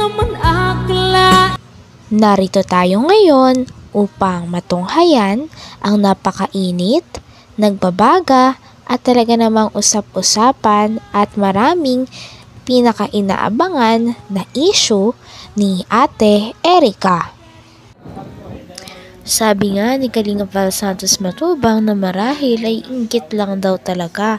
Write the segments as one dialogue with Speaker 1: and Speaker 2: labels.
Speaker 1: naman akla.
Speaker 2: Narito tayo ngayon upang matunghayan ang napakainit, nagbabaga at talaga namang usap-usapan at maraming pinaka-inaabangan na issue ni Ate Erica. Sabi nga ni Kalingap Val Santos Matubang na marahil ay inggit lang daw talaga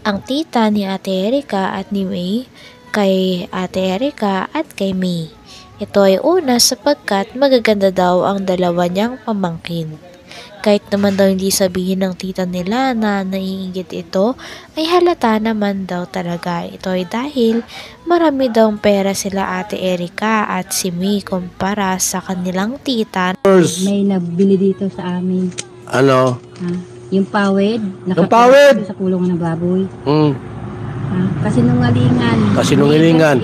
Speaker 2: ang tita ni Ate Erica at ni May kay Ate Erica at kay May. Ito ay una sapagkat magaganda daw ang dalawa niyang pamangkin. Kahit naman daw hindi sabihin ng tita nila na naiinggit ito, ay halata naman daw talaga. Ito ay dahil marami daw pera sila Ate Erica at si May kumpara sa kanilang tita.
Speaker 3: May nagbili dito sa amin.
Speaker 4: Ano?
Speaker 3: Yung pawid.
Speaker 4: Yung pawid?
Speaker 3: Sa kulungan ng baboy.
Speaker 4: Kasinungalingan.
Speaker 3: Never si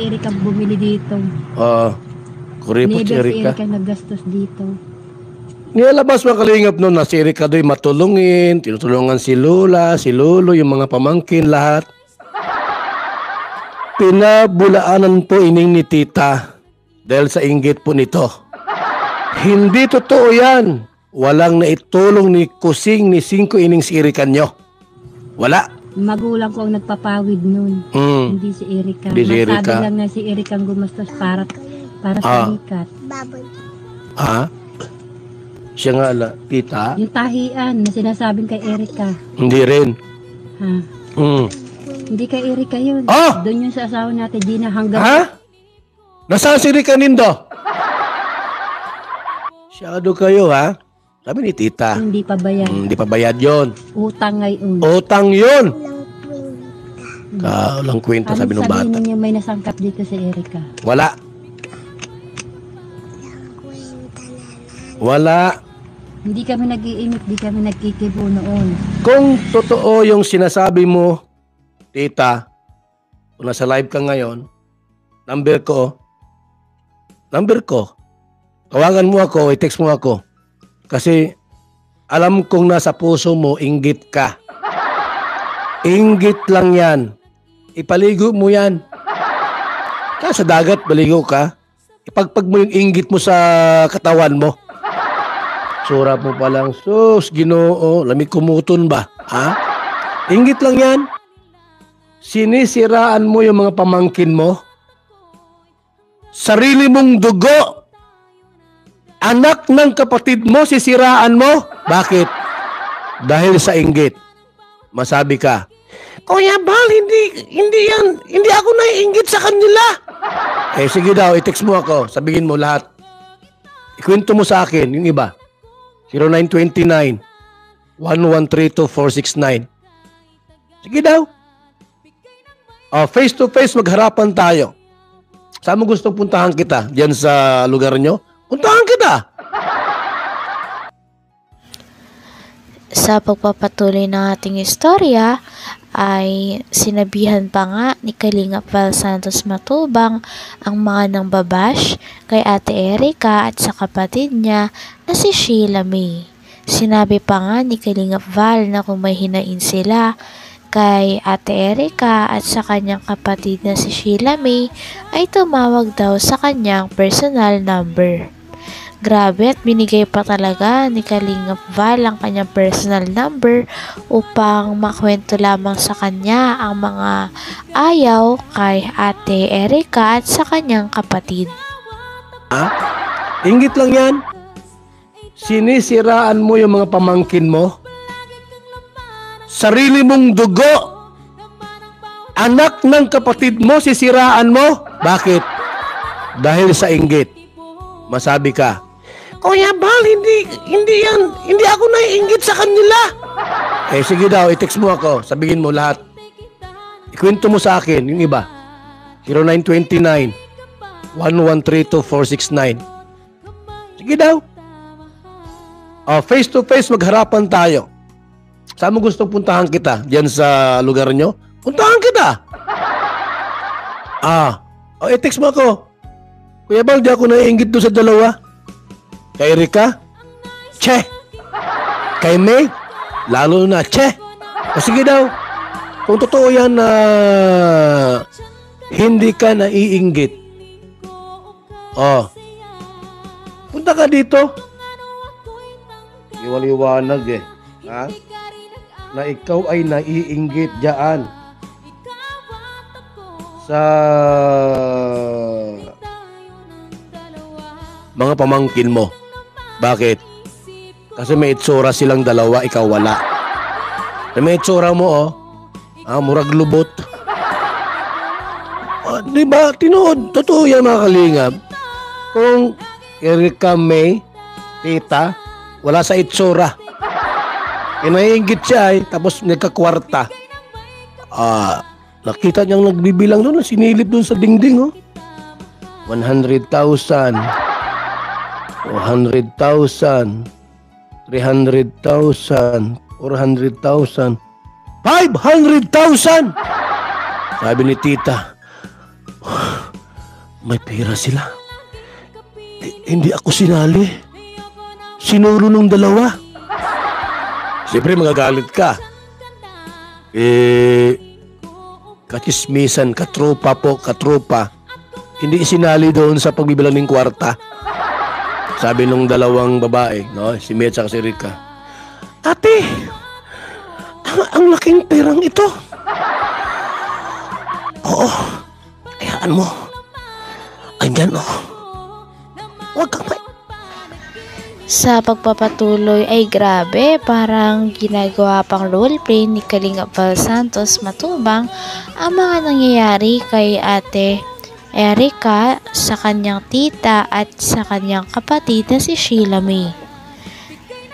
Speaker 3: Erica bumili dito.
Speaker 4: Kuripot si
Speaker 3: Never si
Speaker 4: Erica.
Speaker 3: Erica naggastos dito.
Speaker 4: Nilabas mga Kalingap noon na si Erica do'y matulungin, tinutulungan si Lola, si Lolo, yung mga pamangkin, lahat. Pinabulaanan po ining ni tita dahil sa inggit po nito. Hindi totoo yan. Walang naitulong ni Kusing ni Singko ining si Erica nyo. Wala.
Speaker 3: Magulang ko ang nagpapawid noon. Hindi si Erica.
Speaker 4: Hindi si Erica.
Speaker 3: Masabi lang na si Erica ang gumastos para sa ikat.
Speaker 4: Siya nga tita?
Speaker 3: Yung tahian na sinasabing kay Erica.
Speaker 4: Hindi rin.
Speaker 3: Hindi kay Erica yun. Doon yun sa asawa natin, Gina, hanggang...
Speaker 4: Nasaan si Erica nindo? Siyado kayo, ha? Sabi ni tita.
Speaker 3: Hindi pa bayad.
Speaker 4: Hindi pa bayad yun.
Speaker 3: Utang ngayon.
Speaker 4: Utang yun! Walang kwenta, sabi ng bata.
Speaker 3: Sabihin niyo may nasangkap dito si Erica.
Speaker 4: Wala. Wala.
Speaker 3: Hindi kami nag-iinit, hindi kami nagkikibo noon.
Speaker 4: Kung totoo yung sinasabi mo, tita, kung nasa live ka ngayon, number ko, tawagan mo ako, i-text mo ako. Kasi alam kong nasa puso mo, inggit ka. Inggit lang yan. Ipaligo mo yan. Kaya sa dagat, baligo ka. Ipagpag mo yung inggit mo sa katawan mo. Sura mo palang, sus, Ginoo, lamig kumuton ba? Ha? Inggit lang yan. Sinisiraan mo yung mga pamangkin mo. Sarili mong dugo. Anak ng kapatid mo, sisiraan mo. Bakit? Dahil sa inggit. Masabi ka, Kuya Bal, hindi ako naiinggit sa kanila. Sige daw, i-text mo ako. Sabihin mo lahat. Ikwento mo sa akin, yung iba. 0929-1132-469. Sige daw. Face to face, magharapan tayo. Saan mo gustong puntahan kita? Diyan sa lugar nyo? Puntahan kita.
Speaker 2: Sa pagpapatuloy ng ating istorya ay sinabihan pa nga ni Kalingap Val Santos Matubang ang mga nang babash kay Ate Erica at sa kapatid niya na si Sheila May. Sinabi pa nga ni Kalingap Val na kung may hinain sila kay Ate Erica at sa kanyang kapatid na si Sheila May ay tumawag daw sa kanyang personal number. Grabe at binigay pa talaga ni Kalingap Val ang kanyang personal number upang makwento lamang sa kanya ang mga ayaw kay Ate Erica at sa kanyang kapatid.
Speaker 4: Inggit lang yan. Sinisiraan mo yung mga pamangkin mo. Sarili mong dugo. Anak ng kapatid mo, sisiraan mo. Bakit? Dahil sa inggit. Masabi ka, Kuya Bal, hindi ako naiinggit sa kanila. Sige daw, i-text mo ako. Sabihin mo lahat. Ikwento mo sa akin, yung iba. 0929-1132-469. Sige daw. Face to face, magharapan tayo. Saan mo gustong puntahan kita? Diyan sa lugar nyo? Puntahan kita. I-text mo ako. Kuya Bal, di ako naiinggit doon sa dalawa. Kay Erica? Che! Kay May? Lalo na, che! Sige daw, kung totoo yan na hindi ka naiinggit Oh. Punta ka dito. Iwaliwanag eh. Ha? Na ikaw ay naiinggit dyan sa mga pamangkin mo. Bakit? Kasi may itsura silang dalawa, ikaw wala. May itsura mo, murag lubot. Diba? Tinood. Totoo yan, mga kalingap. Kung Erika May, tita, wala sa itsura. Naiinggit siya tapos nagkakwarta. Nakita niyang nagbibilang doon, sinilip doon sa dingding. 100,000, 200,000, 300,000, 400,000, 500,000! Sabi ni tita, may pera sila. Hindi ako sinali. Sinulo nung dalawa. Siyempre magagalit ka. Katismisan, katropa po, katropa. Hindi isinali doon sa pagbibilang ng kwarta. Sabi nung dalawang babae, si Metsa at si Rika, Ate, ang laking perang ito. Oo, hayaan mo. Andyan Huwag kang
Speaker 2: Sa pagpapatuloy ay grabe, parang ginagawa pang roleplay ni Kalingap Val Santos Matubang ang mga nangyayari kay Ate Erika sa kanyang tita at sa kanyang kapatid na si Sheila May.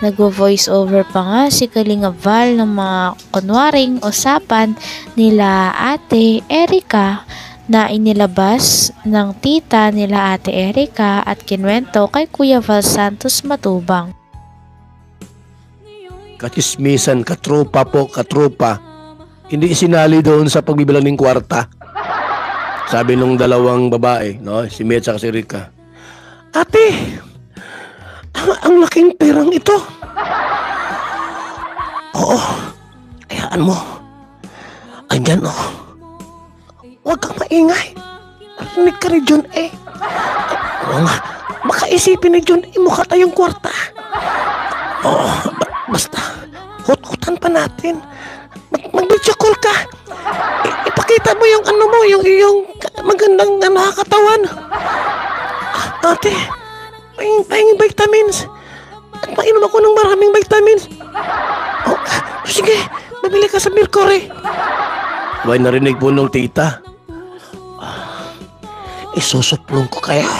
Speaker 2: Nagvo-voice over pa nga si Kalingap Val ng mga kunwaring usapan nila Ate Erika na inilabas ng tita nila Ate Erika at kinwento kay Kuya Val Santos Matubang.
Speaker 4: Katismisan, katropa po, katropa. Hindi isinali doon sa pagbibilang ng kwarta. Sabi nung dalawang babae, si Metsa at si Rika, Ate, ang laking perang ito. Oo, hayaan mo. Andyan Huwag kang maingay. Rinig ka ni John Oo nga, makaisipin ni John mukha tayong kwarta. Oo, basta, hut-hutan pa natin. Mag-video call ka. Ipakita mo yung yung iyong magandang nakakatawan. Ate, pahingin vitamins. At mainom ako ng maraming vitamins. Sige, mabili ka sa Mercury. Why narinig po nung tita? Isusuplong ko kayo.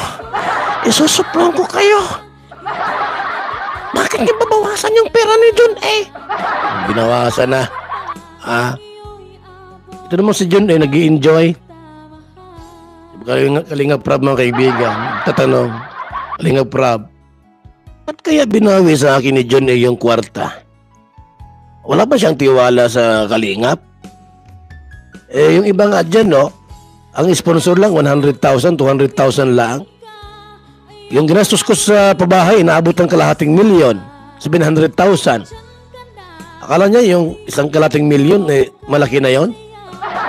Speaker 4: Bakit niya babawasan yung pera ni John Binawasan na. Ito naman si John nag-i-enjoy. Kalingap Prab mga kaibigan. Tatanong, Kalingap Prab, ba't kaya binawi sa akin ni John yung kwarta? Wala ba siyang tiwala sa Kalingap? Yung iba nga dyan, ang sponsor lang, 100,000, 200,000 lang. Yung ginastos ko sa pabahay, naabot ng kalahating milyon, 700,000. Akala niya yung isang kalahating milyon, malaki na yon.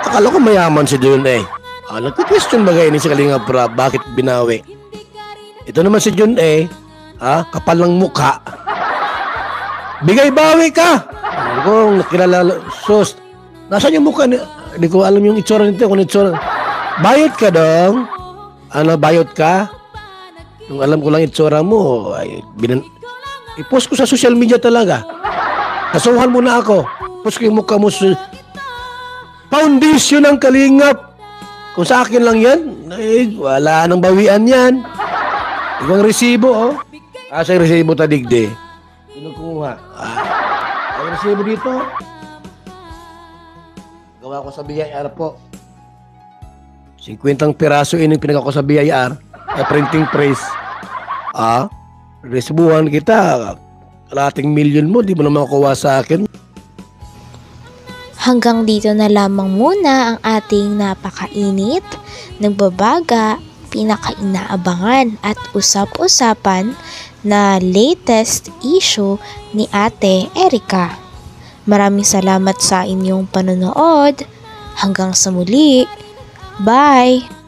Speaker 4: Akala ko mayaman si John nagka-question bagay ni si Kalingap Prab, bakit binawi? Ito naman si John kapal ng mukha. Bigay-bawi ka! Kung nakilala, sus, nasaan yung mukha niya? Hindi ko alam yung itsura nito, kung itsura. Bayot ka dong. Bayot ka? Nung alam ko lang itsura mo, i-post ko sa social media talaga. Kasuhan mo na ako. Post ko yung mukha mo sa foundation ng Kalingap. Kung sa akin lang yan, wala nang bawian yan. Ikaw ang resibo, Asa yung resibo tadigde? Kinukuha. Ang resibo dito. Gawa ko sa BIR po. 50 piraso yung pinagawa ko sa BIR na printing press. Resibuhan kita. Kalating milyon mo, di mo na makuha sa akin.
Speaker 2: Hanggang dito na lamang muna ang ating napakainit, nagbabaga, pinakainaabangan at usap-usapan na latest issue ni Ate Erika. Maraming salamat sa inyong panonood. Hanggang sa muli. Bye!